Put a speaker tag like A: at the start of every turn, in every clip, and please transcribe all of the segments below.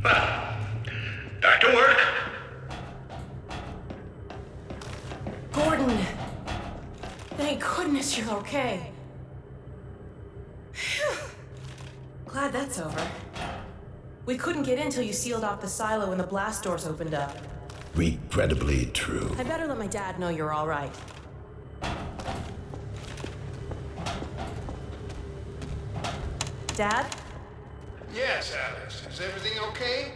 A: Back to work?
B: Gordon! Thank goodness you're okay. Phew. Glad that's over. We couldn't get in till you sealed off the silo when the blast doors opened up.
A: Regrettably true.
B: I better let my dad know you're all right. Dad?
C: Yes, Alex. Is everything okay?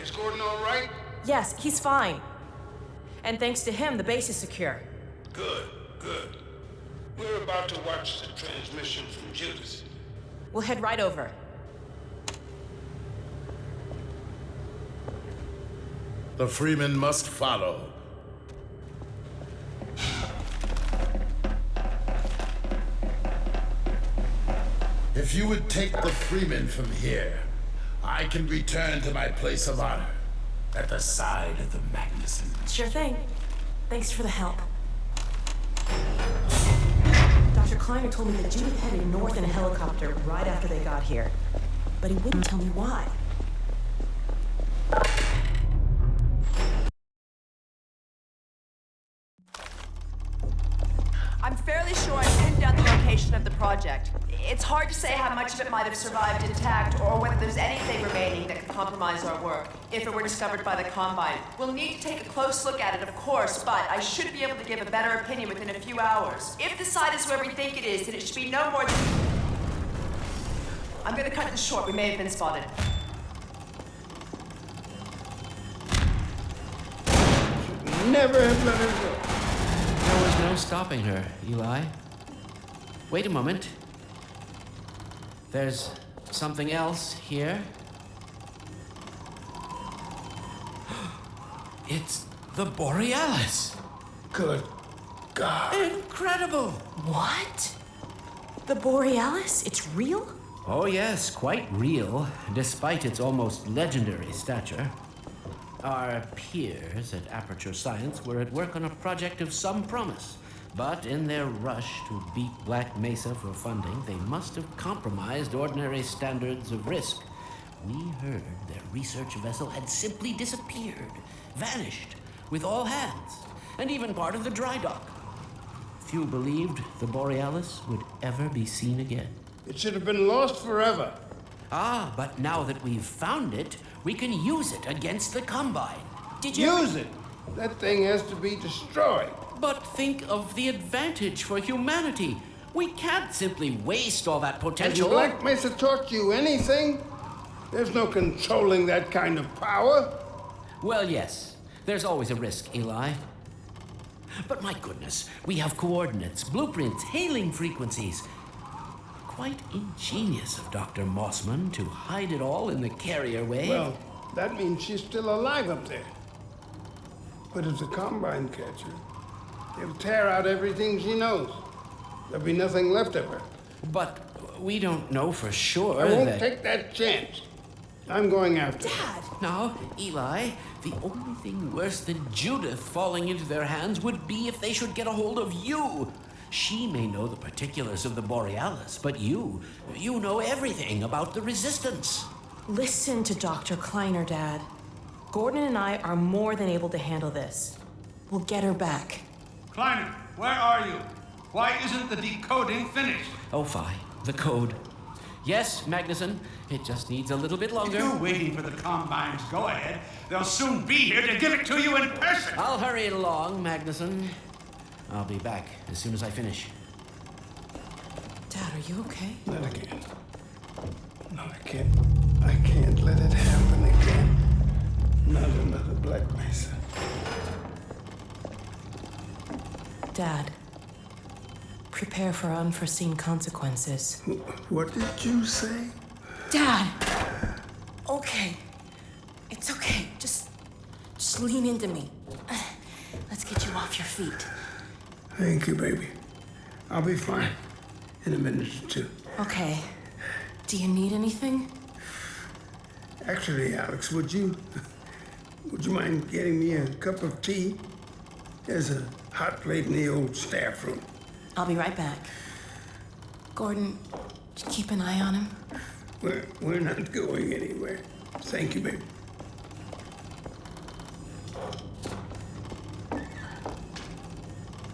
C: Is Gordon all right?
B: Yes, he's fine. And thanks to him, the base is secure.
C: Good, good. We're about to watch the transmission from Judas.
B: We'll head right over.
A: The Freeman must follow. If you would take the Freeman from here, I can return to my place of honor at the side of the Magnuson.
B: Sure thing. Thanks for the help. Dr. Kleiner told me that Judith headed north in a helicopter right after they got here. But he wouldn't tell me why.
D: I'm fairly sure I've pinned down the location of the project. It's hard to say how much of it might have survived intact or whether there's anything remaining that could compromise our work if it were discovered by the Combine. We'll need to take a close look at it, of course, but I should be able to give a better opinion within a few hours. If the site is where we think it is, then it should be no more than... I'm gonna cut this short. We may have been spotted.
C: Never have let her go.
E: There was no stopping her, Eli. Wait a moment. There's something else here. It's the Borealis.
C: Good God.
E: Incredible!
B: What? The Borealis? It's real?
E: Oh yes, quite real, despite its almost legendary stature. Our peers at Aperture Science were at work on a project of some promise, but in their rush to beat Black Mesa for funding, they must have compromised ordinary standards of risk. We heard their research vessel had simply disappeared, vanished, with all hands, and even part of the dry dock. Few believed the Borealis would ever be seen again.
C: It should have been lost forever.
E: Ah, but now that we've found it, we can use it against the Combine. Did you...
C: Use it! That thing has to be destroyed.
E: But think of the advantage for humanity. We can't simply waste all that
C: Has
E: potential.
C: Black Mesa taught you anything? There's no controlling that kind of power.
E: Well, yes. There's always a risk, Eli. But my goodness, we have coordinates, blueprints, hailing frequencies. Quite ingenious of Dr. Mossman to hide it all in the carrier wave.
C: Well, that means she's still alive up there. But if the Combine catch her, it'll tear out everything she knows. There'll be nothing left of her.
E: But we don't know for sure
C: I won't
E: that...
C: take that chance. I'm going after her.
B: Dad!
E: Now, Eli, the only thing worse than Judith falling into their hands would be if they should get a hold of you. She may know the particulars of the Borealis, but you know everything about the Resistance.
B: Listen to Dr. Kleiner, Dad. Gordon and I are more than able to handle this. We'll get her back.
F: Kleiner, where are you? Why isn't the decoding finished?
E: Oh, fine. The code. Yes, Magnuson. It just needs a little bit
F: If
E: longer.
F: you're waiting for the Combine's go-ahead, they'll soon be here to give it to you in person.
E: I'll hurry it along, Magnuson. I'll be back as soon as I finish.
B: Dad, are you okay?
C: Not again. No, I can't let it happen again. Not another Black Mesa.
B: Dad, prepare for unforeseen consequences.
C: What did you say?
B: Dad! Okay. It's okay. Just lean into me. Let's get you off your feet.
C: Thank you, baby. I'll be fine in a minute or two.
B: Okay. Do you need anything?
C: Actually, Alex, would you mind getting me a cup of tea? There's a hot plate in the old staff room.
B: I'll be right back. Gordon, keep an eye on him.
C: We're not going anywhere. Thank you, baby.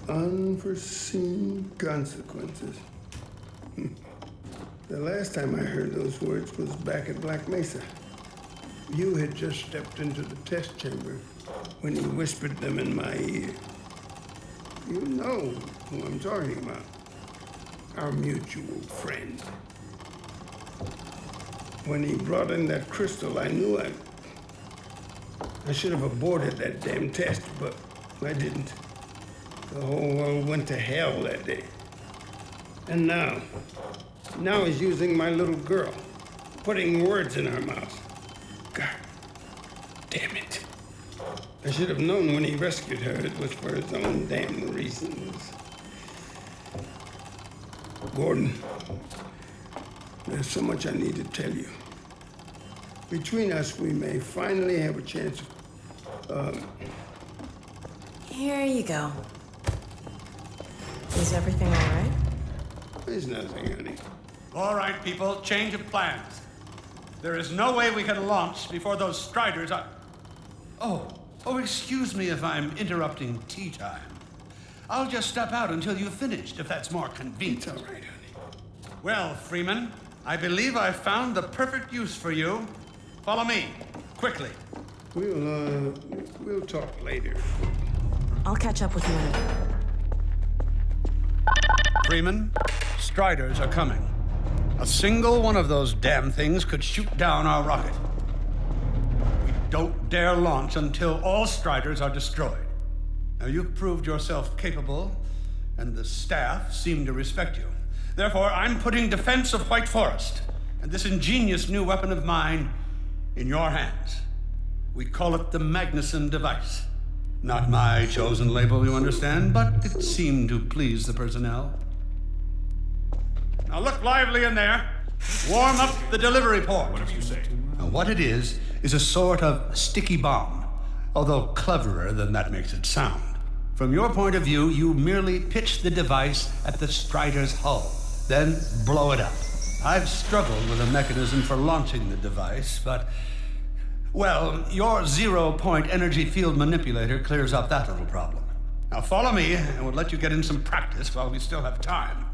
C: Unforeseen consequences. The last time I heard those words was back at Black Mesa. You had just stepped into the test chamber when he whispered them in my ear. You know who I'm talking about. Our mutual friend. When he brought in that crystal, I knew I should have aborted that damn test, but I didn't. The whole world went to hell that day. And now he's using my little girl, putting words in her mouth. God damn it. I should have known when he rescued her it was for his own damn reasons. Gordon, there's so much I need to tell you. Between us, we may finally have a chance of,
B: Here you go. Is everything all right?
C: There's nothing, honey.
F: All right, people, change of plans. There is no way we can launch before those Striders are... Oh, excuse me if I'm interrupting tea time. I'll just step out until you've finished, if that's more convenient.
C: It's all right, honey.
F: Well, Freeman, I believe I've found the perfect use for you. Follow me, quickly.
C: We'll talk later.
B: I'll catch up with you in a bit.
F: Freeman, Striders are coming. A single one of those damn things could shoot down our rocket. We don't dare launch until all Striders are destroyed. Now, you've proved yourself capable, and the staff seem to respect you. Therefore, I'm putting defense of White Forest and this ingenious new weapon of mine in your hands. We call it the Magnuson device. Not my chosen label, you understand, but it seemed to please the personnel. Now look lively in there. Warm up the delivery port. Whatever you say. Now what it is a sort of sticky bomb, although cleverer than that makes it sound. From your point of view, you merely pitch the device at the Strider's hull, then blow it up. I've struggled with a mechanism for launching the device, but, well, your zero-point energy field manipulator clears up that little problem. Now follow me, and we'll let you get in some practice while we still have time.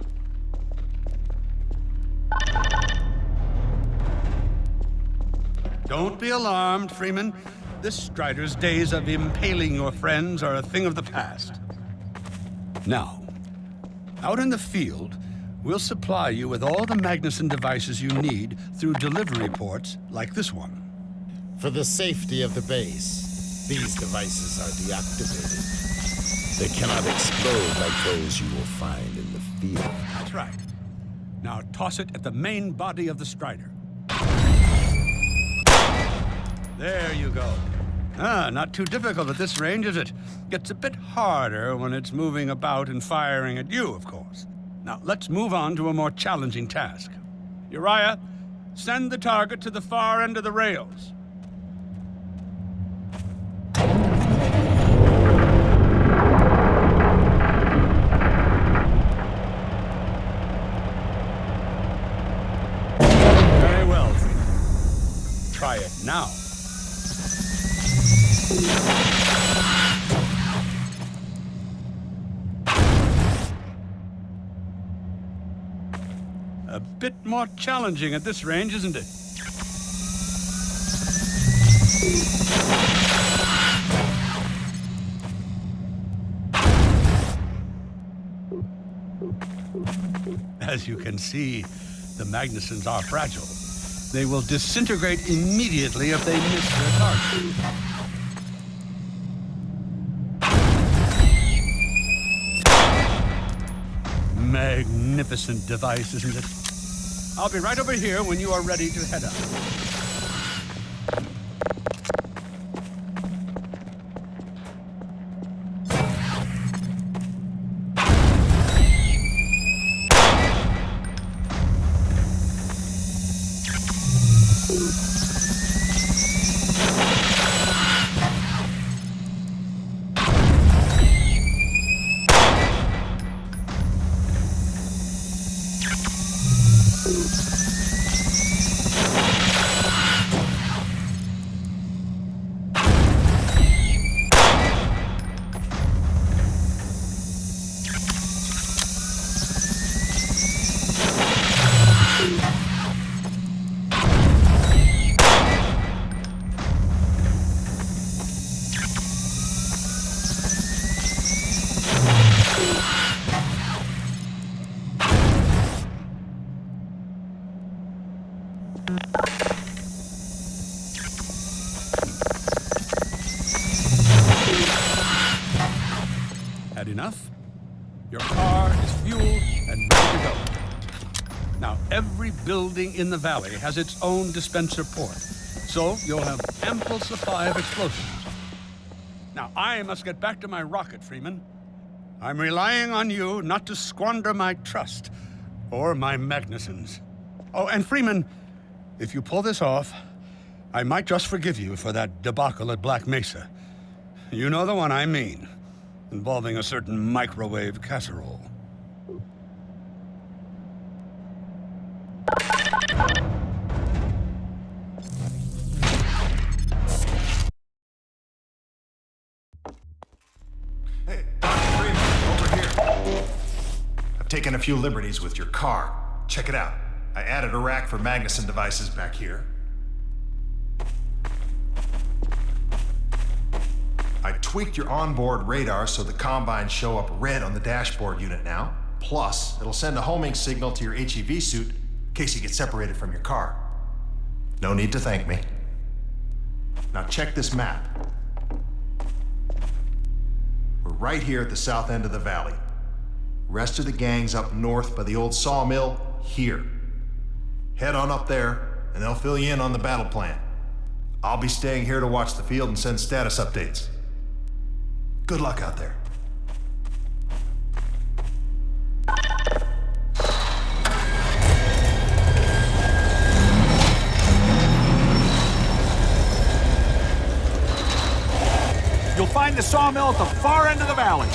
F: Don't be alarmed, Freeman. This Strider's days of impaling your friends are a thing of the past. Now, out in the field, we'll supply you with all the Magnuson devices you need through delivery ports like this one.
A: For the safety of the base, these devices are deactivated. They cannot explode like those you will find in the field.
F: That's right. Now toss it at the main body of the Strider. There you go. Not too difficult at this range, is it? Gets a bit harder when it's moving about and firing at you, of course. Now, let's move on to a more challenging task. Uriah, send the target to the far end of the rails. Very well. Try it now. A bit more challenging at this range, isn't it? As you can see, the Magnusons are fragile. They will disintegrate immediately if they miss their target. Magnificent device, isn't it? I'll be right over here when you are ready to head up. enough. Your car is fueled and ready to go. Now, every building in the valley has its own dispenser port, so you'll have ample supply of explosives. Now, I must get back to my rocket, Freeman. I'm relying on you not to squander my trust or my Magnuson's. Oh, and Freeman, if you pull this off, I might just forgive you for that debacle at Black Mesa. You know the one I mean, involving a certain microwave casserole.
G: Hey, Dr. Freeman, over here. I've taken a few liberties with your car. Check it out. I added a rack for Magnuson devices back here. I tweaked your onboard radar so the combines show up red on the dashboard unit now. Plus, it'll send a homing signal to your HEV suit in case you get separated from your car. No need to thank me. Now check this map. We're right here at the south end of the valley. Rest of the gang's up north by the old sawmill here. Head on up there, and they'll fill you in on the battle plan. I'll be staying here to watch the field and send status updates. Good luck out there.
H: You'll find the sawmill at the far end of the valley.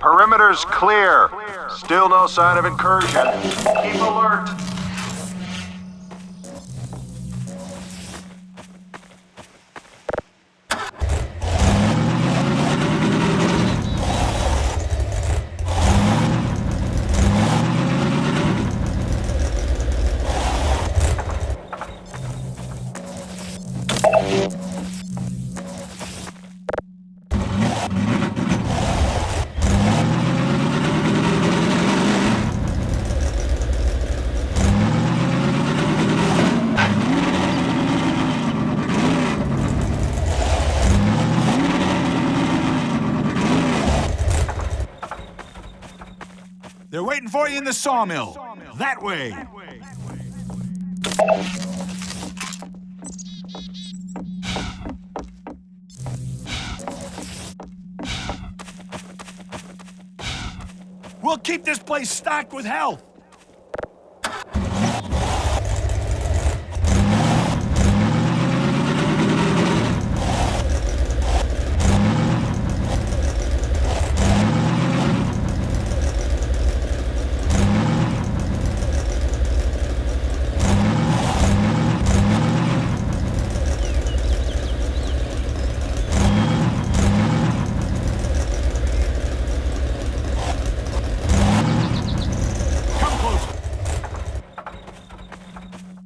G: Perimeter's clear. Still no sign of incursion. Keep alert.
H: They're waiting for you in the sawmill. That way. We'll keep this place stocked with health.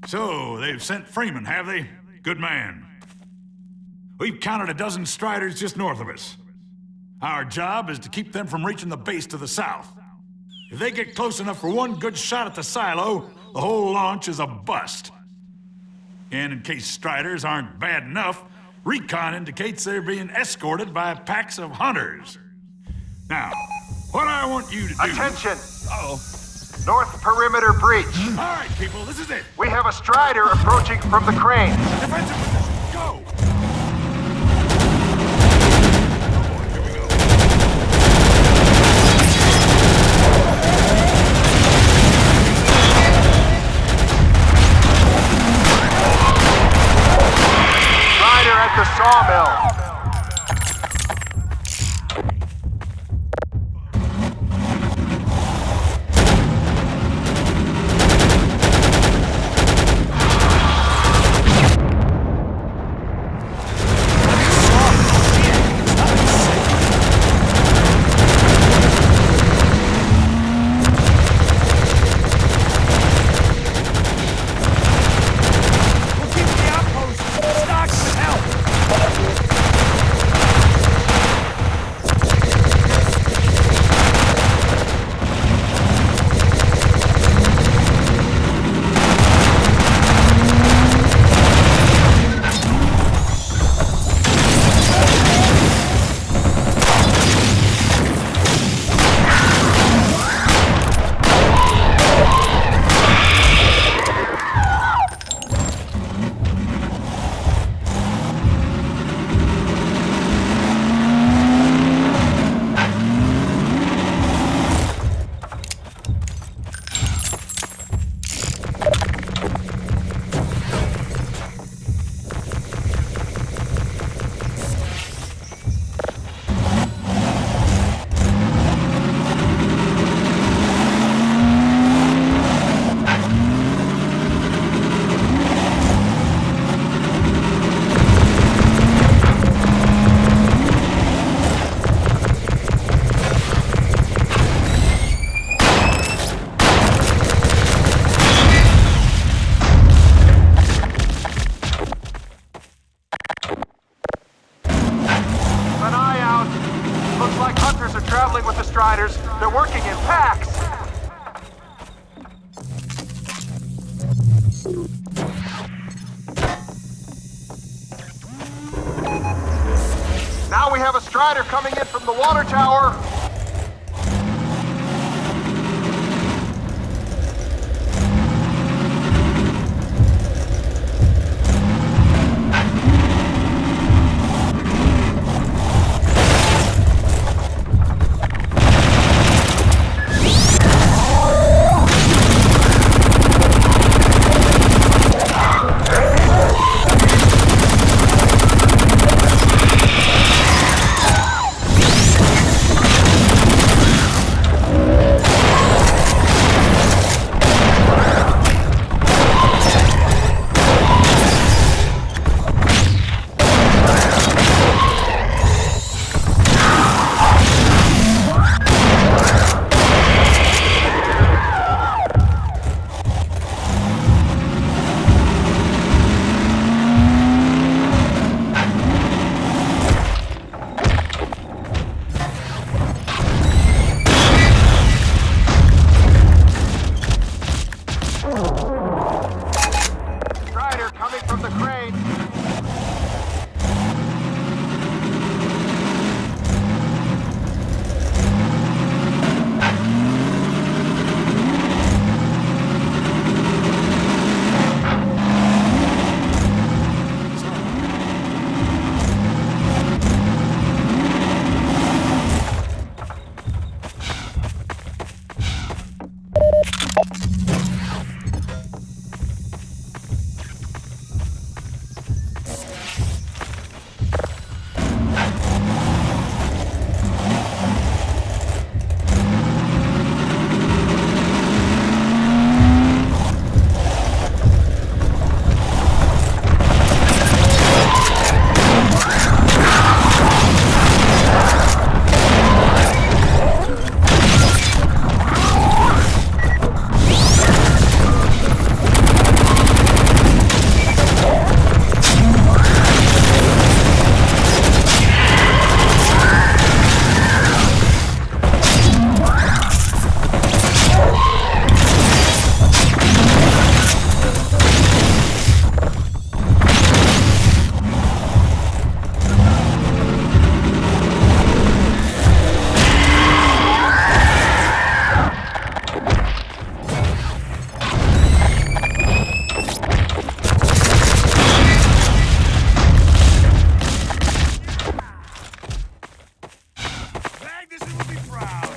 I: So, they've sent Freeman, have they? Good man. We've counted a dozen Striders just north of us. Our job is to keep them from reaching the base to the south. If they get close enough for one good shot at the silo, the whole launch is a bust. And in case Striders aren't bad enough, recon indicates they're being escorted by packs of hunters. Now, what I want you to do...
G: Attention!
I: Uh-oh.
G: North perimeter breach.
I: All right, people, this is it.
G: We have a Strider approaching from the crane.
I: Defensive position, go! Oh boy, here we go.
G: Strider at the sawmill.
J: Striders. They're working in packs. Now we have a Strider coming in from the water tower.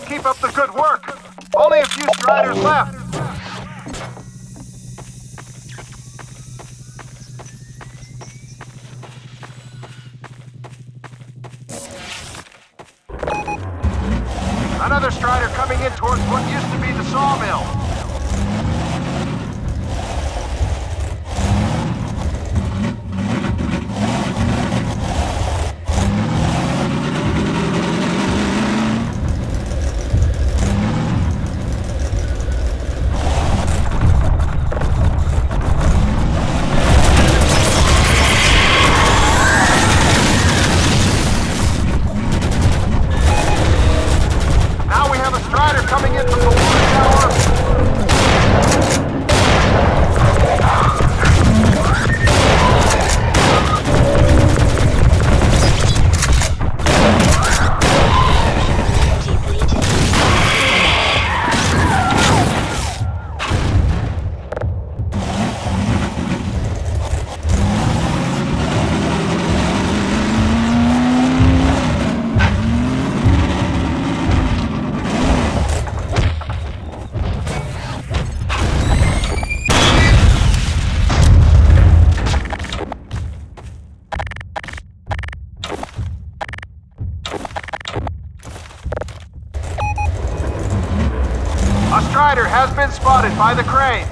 J: Keep up the good work. Only a few Striders left. Another Strider coming in towards what used to be the sawmill. Coming in from the water tower. A Strider has been spotted by the cranes.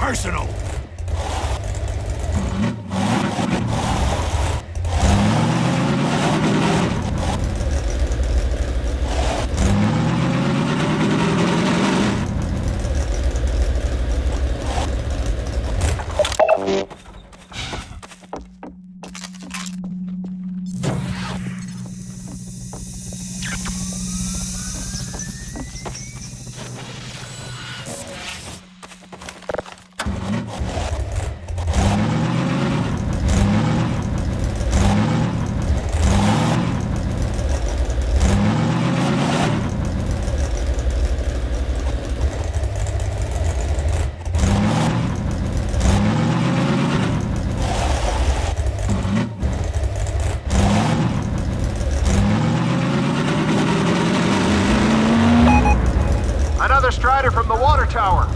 I: personal.
J: Another Strider from the water tower.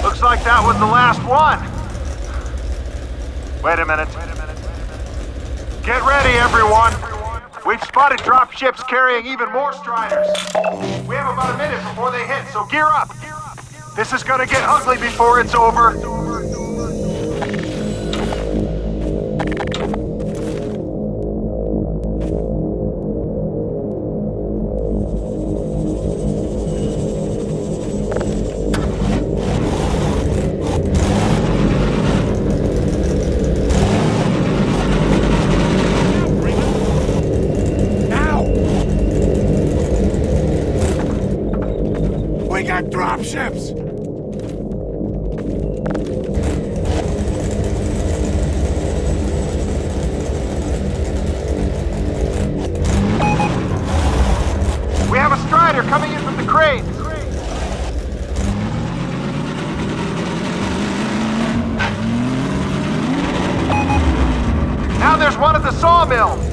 J: Looks like that was the last one. Wait a minute. Get ready, everyone. We've spotted drop ships carrying even more Striders. We have about a minute before they hit, so gear up. This is gonna get ugly before it's over.
I: We got dropships!
J: We have a Strider coming in from the cranes. Now there's one at the sawmill.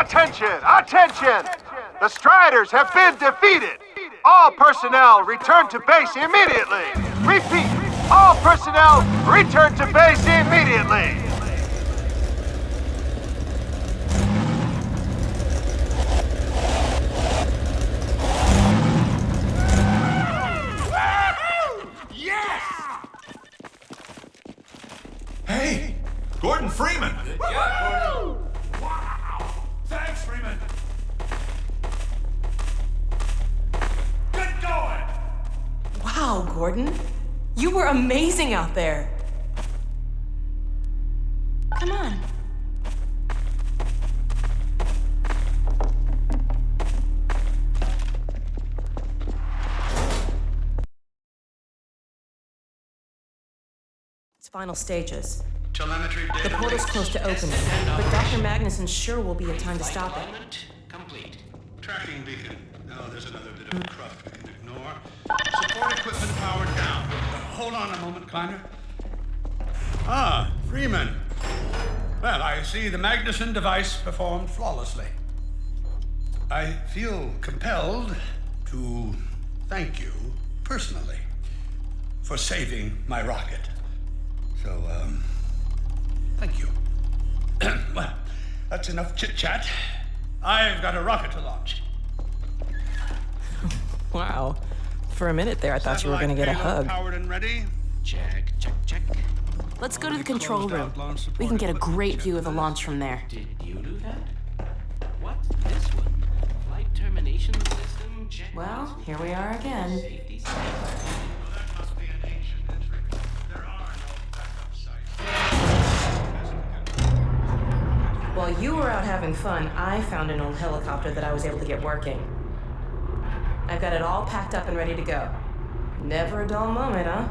J: Attention! Attention! The Striders have been defeated! All personnel return to base immediately! Repeat! All personnel return to base immediately!
I: Hey, Gordon Freeman.
E: Yeah, Gordon.
I: Wow. Thanks, Freeman. Get going.
B: Wow, Gordon. You were amazing out there. Come on. It's final stages.
F: Telemetry data.
B: The portal's close to opening, but Dr. Magnuson sure will be in time to stop it.
E: Complete.
F: Tracking beacon. Oh, there's another bit of cruft we can ignore. Support equipment powered down. Hold on a moment, Kleiner. Ah, Freeman. Well, I see the Magnuson device performed flawlessly. I feel compelled to thank you personally for saving my rocket. So, thank you. Well, that's enough chit-chat. I've got a rocket to launch.
B: Wow. For a minute there, I thought you were going to get a hug.
F: Powered and ready.
E: Check, check, check.
B: Let's go to the control room. We can get a great view of the launch from there.
E: Did you do that? What's this one? Flight termination system check.
B: Well, here we are again.
E: Safety standard.
F: That must be an ancient entry. There are no backup sites.
B: While you were out having fun, I found an old helicopter that I was able to get working. I've got it all packed up and ready to go. Never a dull moment, huh?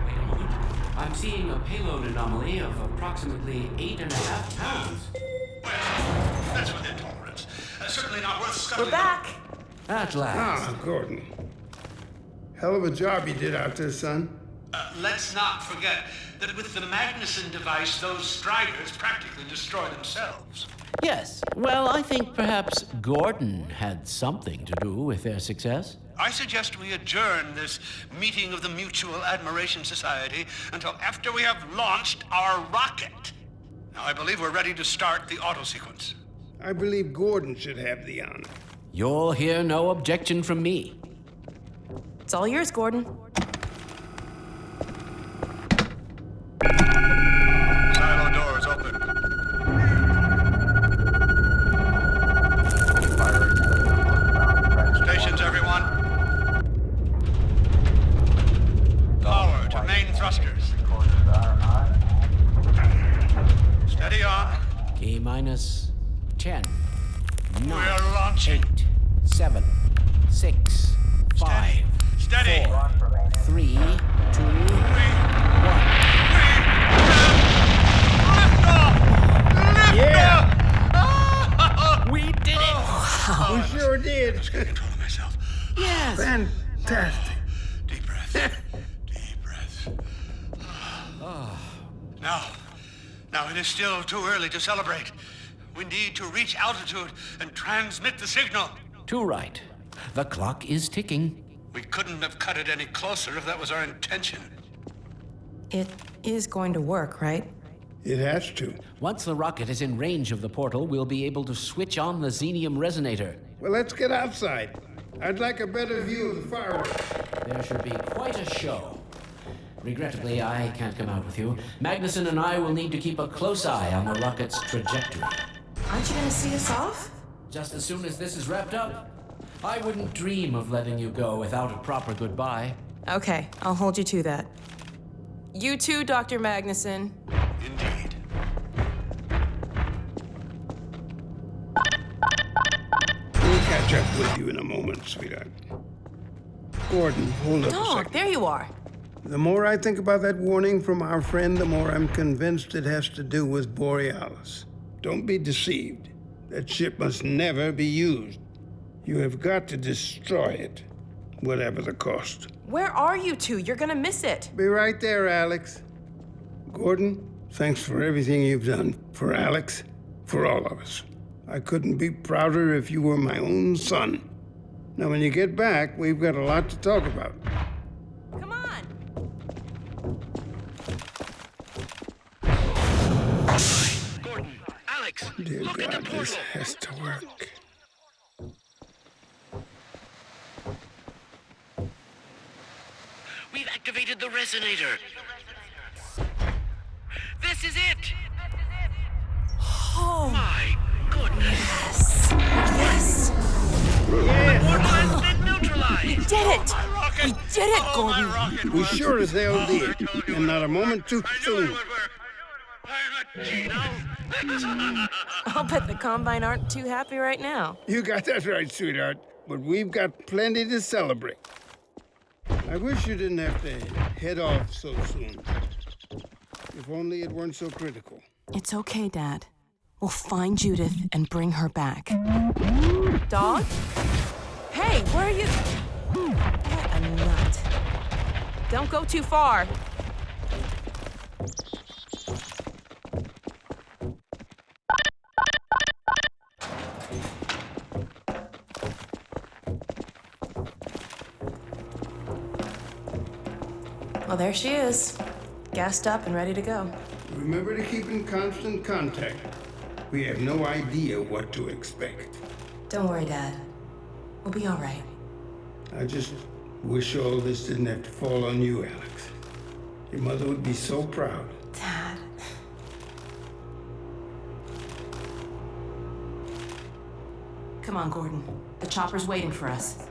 E: Wait a moment. I'm seeing a payload anomaly of approximately 8.5 pounds.
F: Well, that's within tolerance. Certainly not worth scuttling.
B: We're back!
E: At last.
C: Ah, Gordon. Hell of a job you did out there, son.
F: Let's not forget that with the Magnuson device, those Striders practically destroy themselves.
E: Yes. Well, I think perhaps Gordon had something to do with their success.
F: I suggest we adjourn this meeting of the Mutual Admiration Society until after we have launched our rocket. Now, I believe we're ready to start the auto sequence.
C: I believe Gordon should have the honor.
E: You'll hear no objection from me.
B: It's all yours, Gordon.
F: Silo doors open. Stations, everyone. Power to main thrusters. Steady on.
E: T-minus 10, 9,
F: We're launching.
E: 8, 7, 6, 5,
F: Steady.
E: 4, 3, 2, 1. We did it!
C: We sure did.
F: Just get control of myself.
E: Yes!
C: Fantastic.
F: Deep breath. Deep breath. Now it is still too early to celebrate. We need to reach altitude and transmit the signal.
E: Too right. The clock is ticking.
F: We couldn't have cut it any closer if that was our intention.
B: It is going to work, right?
C: It has to.
E: Once the rocket is in range of the portal, we'll be able to switch on the xenium resonator.
C: Well, let's get outside. I'd like a better view of the fireworks.
E: There should be quite a show. Regrettably, I can't come out with you. Magnuson and I will need to keep a close eye on the rocket's trajectory.
B: Aren't you going to see us off?
E: Just as soon as this is wrapped up, I wouldn't dream of letting you go without a proper goodbye.
B: Okay, I'll hold you to that. You too, Dr. Magnuson.
F: Indeed.
C: We'll catch up with you in a moment, sweetheart. Gordon, hold up a
B: Dog,
C: second.
B: there you are.
C: The more I think about that warning from our friend, the more I'm convinced it has to do with Borealis. Don't be deceived. That ship must never be used. You have got to destroy it, whatever the cost.
B: Where are you two? You're gonna miss it.
C: Be right there, Alex. Gordon, thanks for everything you've done. For Alex, for all of us. I couldn't be prouder if you were my own son. Now, when you get back, we've got a lot to talk about.
B: Come on!
E: Gordon, Alex,
C: Dear
E: look at the
C: God,
E: portal.
C: this has to work.
E: We've activated the resonator. This is it.
B: Oh,
E: My goodness.
B: yes!
E: The portal has been neutralized.
B: We did it! We did it, Gordon!
C: We sure as hell did, and not a moment too soon.
B: I'll bet the Combine aren't too happy right now.
C: You got that right, sweetheart. But we've got plenty to celebrate. I wish you didn't have to head off so soon. If only it weren't so critical.
B: It's okay, Dad. We'll find Judith and bring her back. Dog? Hey, where are you? What a nut. Don't go too far. Well, there she is. Gassed up and ready to go.
C: Remember to keep in constant contact. We have no idea what to expect.
B: Don't worry, Dad. We'll be all right.
C: I just wish all this didn't have to fall on you, Alex. Your mother would be so proud.
B: Dad. Come on, Gordon. The chopper's waiting for us.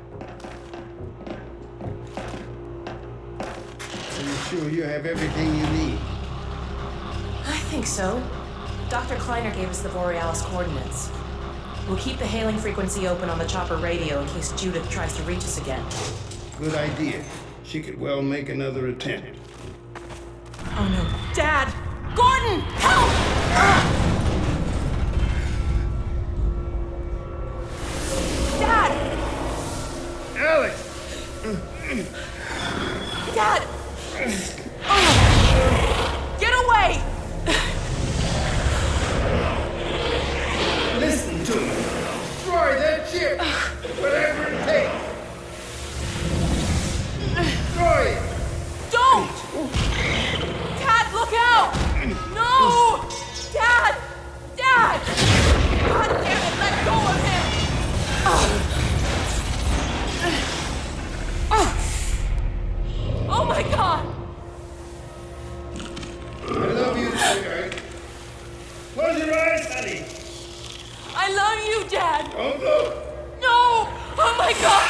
C: Are you sure you have everything you need?
B: I think so. Dr. Kleiner gave us the Borealis coordinates. We'll keep the hailing frequency open on the chopper radio in case Judith tries to reach us again.
C: Good idea. She could well make another attempt.
B: Oh no. Dad! Gordon! Help! Dad!
C: Alex!
B: Dad! Get away!
C: Listen to me. Destroy that ship! Whatever it takes! Destroy it!
B: Don't! Dad, look out! No! Dad! Dad! God damn it, let go of him! Oh my God!
C: I love you, sweetheart. Close your eyes, honey.
B: I love you, Dad!
C: Don't look.
B: No! Oh my God!